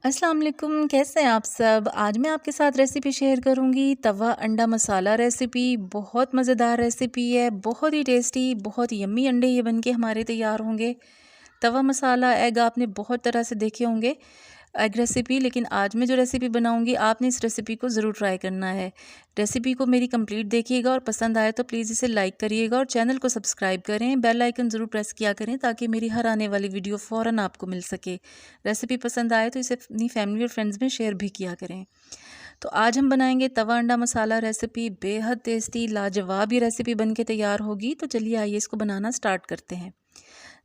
अस्सलाम वालेकुम, कैसे हैं आप सब। आज मैं आपके साथ रेसिपी शेयर करूंगी तवा अंडा मसाला रेसिपी। बहुत मज़ेदार रेसिपी है, बहुत ही टेस्टी, बहुत यम्मी अंडे ये बन के हमारे तैयार होंगे। तवा मसाला एग आपने बहुत तरह से देखे होंगे एग रेसिपी, लेकिन आज मैं जो रेसिपी बनाऊंगी आपने इस रेसिपी को ज़रूर ट्राई करना है। रेसिपी को मेरी कंप्लीट देखिएगा और पसंद आए तो प्लीज़ इसे लाइक करिएगा और चैनल को सब्सक्राइब करें, बेल आइकन ज़रूर प्रेस किया करें ताकि मेरी हर आने वाली वीडियो फ़ौरन आपको मिल सके। रेसिपी पसंद आए तो इसे अपनी फैमिली और फ्रेंड्स में शेयर भी किया करें। तो आज हम बनाएंगे तवा अंडा मसाला रेसिपी। बेहद टेस्टी लाजवाब ये रेसिपी बन के तैयार होगी। तो चलिए आइए इसको बनाना स्टार्ट करते हैं।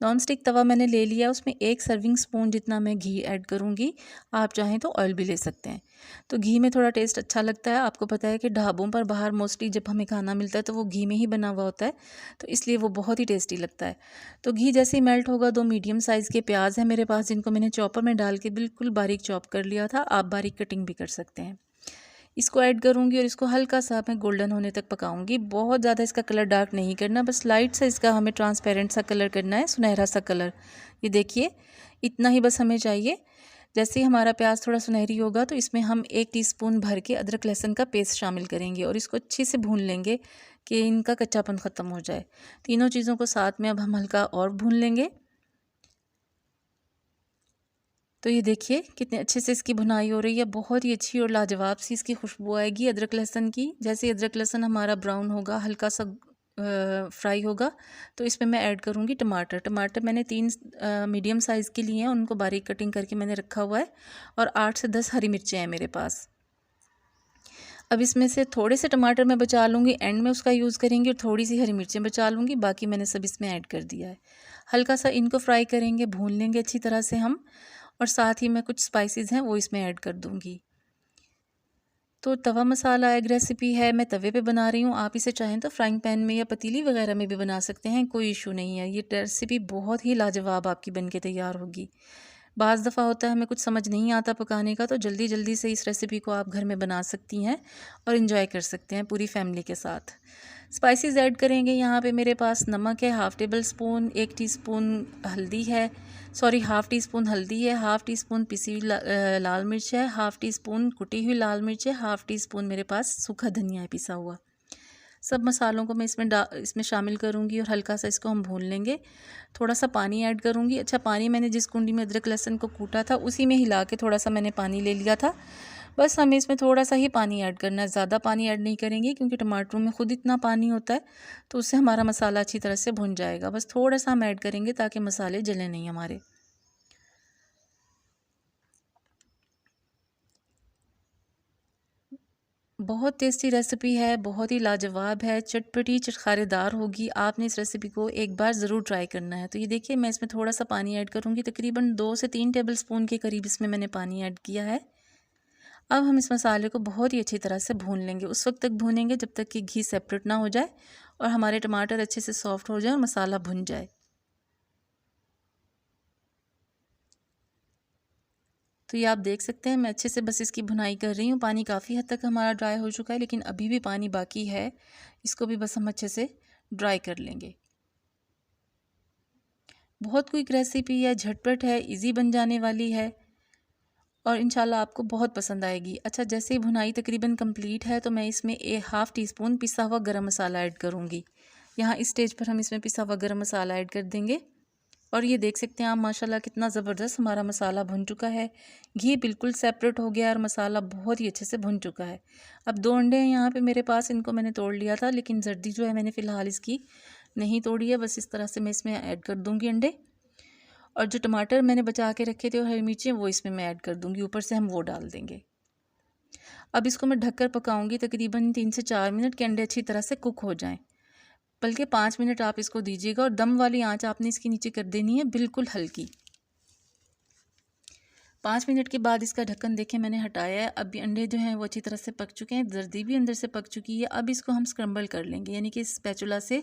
नॉन स्टिक तवा मैंने ले लिया, उसमें 1 सर्विंग स्पून जितना मैं घी ऐड करूँगी। आप चाहें तो ऑयल भी ले सकते हैं। तो घी में थोड़ा टेस्ट अच्छा लगता है। आपको पता है कि ढाबों पर बाहर मोस्टली जब हमें खाना मिलता है तो वो घी में ही बना हुआ होता है, तो इसलिए वो बहुत ही टेस्टी लगता है। तो घी जैसे ही मेल्ट होगा, 2 मीडियम साइज़ के प्याज हैं मेरे पास, जिनको मैंने चॉपर में डाल के बिल्कुल बारीक चॉप कर लिया था। आप बारीक कटिंग भी कर सकते हैं। इसको ऐड करूँगी और इसको हल्का सा मैं गोल्डन होने तक पकाऊंगी। बहुत ज़्यादा इसका कलर डार्क नहीं करना, बस लाइट सा इसका हमें ट्रांसपेरेंट सा कलर करना है, सुनहरा सा कलर। ये देखिए, इतना ही बस हमें चाहिए। जैसे ही हमारा प्याज थोड़ा सुनहरी होगा तो इसमें हम 1 टीस्पून भर के अदरक लहसुन का पेस्ट शामिल करेंगे और इसको अच्छे से भून लेंगे कि इनका कच्चापन ख़त्म हो जाए। तीनों चीज़ों को साथ में अब हम हल्का और भून लेंगे। तो ये देखिए कितने अच्छे से इसकी भुनाई हो रही है, बहुत ही अच्छी और लाजवाब सी इसकी खुशबू आएगी अदरक लहसुन की। जैसे अदरक लहसुन हमारा ब्राउन होगा, हल्का सा फ्राई होगा, तो इसमें मैं ऐड करूँगी टमाटर। टमाटर मैंने 3 मीडियम साइज़ के लिए हैं, उनको बारीक कटिंग करके मैंने रखा हुआ है, और 8 से 10 हरी मिर्चें हैं मेरे पास। अब इसमें से थोड़े से टमाटर मैं बचा लूँगी, एंड में उसका यूज़ करेंगे, और थोड़ी सी हरी मिर्चें बचा लूँगी, बाकी मैंने सब इसमें ऐड कर दिया है। हल्का सा इनको फ्राई करेंगे, भून लेंगे अच्छी तरह से हम, और साथ ही मैं कुछ स्पाइसेस हैं वो इसमें ऐड कर दूँगी। तो तवा मसाला एग रेसिपी है, मैं तवे पे बना रही हूँ। आप इसे चाहें तो फ्राइंग पैन में या पतीली वगैरह में भी बना सकते हैं, कोई इशू नहीं है। ये रेसिपी बहुत ही लाजवाब आपकी बन के तैयार होगी। बाज़ दफ़ा होता है हमें कुछ समझ नहीं आता पकाने का, तो जल्दी जल्दी से इस रेसिपी को आप घर में बना सकती हैं और इन्जॉय कर सकते हैं पूरी फैमिली के साथ। स्पाइसेस ऐड करेंगे। यहाँ पे मेरे पास नमक है हाफ़ टेबल स्पून, 1 टीस्पून हल्दी है, सॉरी हाफ़ टी स्पून हल्दी है, हाफ़ टी स्पून पिसी हुई लाल मिर्च है, हाफ़ टी स्पून कुटी हुई लाल मिर्च है, हाफ़ टी स्पून मेरे पास सूखा धनिया है पिसा हुआ। सब मसालों को मैं इसमें शामिल करूँगी और हल्का सा इसको हम भून लेंगे। थोड़ा सा पानी ऐड करूँगी। अच्छा, पानी मैंने जिस कुंडी में अदरक लहसुन को कूटा था उसी में हिला के थोड़ा सा मैंने पानी ले लिया था। बस हमें इसमें थोड़ा सा ही पानी ऐड करना है, ज़्यादा पानी ऐड नहीं करेंगे क्योंकि टमाटरों में खुद इतना पानी होता है, तो उससे हमारा मसाला अच्छी तरह से भुन जाएगा। बस थोड़ा सा हम ऐड करेंगे ताकि मसाले जले नहीं हमारे। बहुत टेस्टी रेसिपी है, बहुत ही लाजवाब है, चटपटी चटखारेदार होगी। आपने इस रेसिपी को एक बार ज़रूर ट्राई करना है। तो ये देखिए, मैं इसमें थोड़ा सा पानी ऐड करूँगी, तकरीबन 2 से 3 टेबलस्पून के करीब इसमें मैंने पानी ऐड किया है। अब हम इस मसाले को बहुत ही अच्छी तरह से भून लेंगे। उस वक्त तक भूनेंगे जब तक कि घी सेपरेट ना हो जाए और हमारे टमाटर अच्छे से सॉफ्ट हो जाए और मसाला भुन जाए। तो ये आप देख सकते हैं मैं अच्छे से बस इसकी भुनाई कर रही हूँ। पानी काफ़ी हद तक हमारा ड्राई हो चुका है, लेकिन अभी भी पानी बाकी है। इसको भी बस हम अच्छे से ड्राई कर लेंगे। बहुत क्विक रेसिपी है, झटपट है, इजी बन जाने वाली है और इंशाल्लाह आपको बहुत पसंद आएगी। अच्छा, जैसे ही भुनाई तकरीबन कंप्लीट है तो मैं इसमें हाफ़ टी स्पून पिसा हुआ गरम मसाला ऐड करूँगी। यहाँ इस स्टेज पर हम इसमें पिसा हुआ गरम मसाला ऐड कर देंगे। और ये देख सकते हैं आप माशाल्लाह कितना ज़बरदस्त हमारा मसाला भुन चुका है। घी बिल्कुल सेपरेट हो गया और मसाला बहुत ही अच्छे से भुन चुका है। अब 2 अंडे हैं यहाँ पे मेरे पास, इनको मैंने तोड़ लिया था, लेकिन जर्दी जो है मैंने फ़िलहाल इसकी नहीं तोड़ी है। बस इस तरह से मैं इसमें ऐड कर दूँगी अंडे, और जो टमाटर मैंने बचा के रखे थे और हरी मिर्चें वो इसमें मैं ऐड कर दूँगी, ऊपर से हम वो डाल देंगे। अब इसको मैं ढककर पकाऊँगी तकरीबन 3 से 4 मिनट के अंडे अच्छी तरह से कुक हो जाएँ। बल्कि 5 मिनट आप इसको दीजिएगा, और दम वाली आंच आपने इसकी नीचे कर देनी है बिल्कुल हल्की। 5 मिनट के बाद इसका ढक्कन देखें मैंने हटाया है। अब ये अंडे जो हैं वो अच्छी तरह से पक चुके हैं, जर्दी भी अंदर से पक चुकी है। अब इसको हम स्क्रम्बल कर लेंगे, यानी कि स्पैचुला से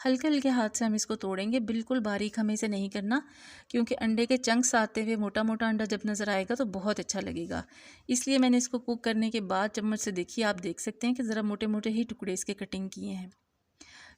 हल्के हल्के हाथ से हम इसको तोड़ेंगे। बिल्कुल बारीक हमें इसे नहीं करना, क्योंकि अंडे के चंक्स आते हुए मोटा मोटा अंडा जब नज़र आएगा तो बहुत अच्छा लगेगा। इसलिए मैंने इसको कुक करने के बाद चम्मच से देखिए, आप देख सकते हैं कि ज़रा मोटे मोटे ही टुकड़े इसके कटिंग किए हैं।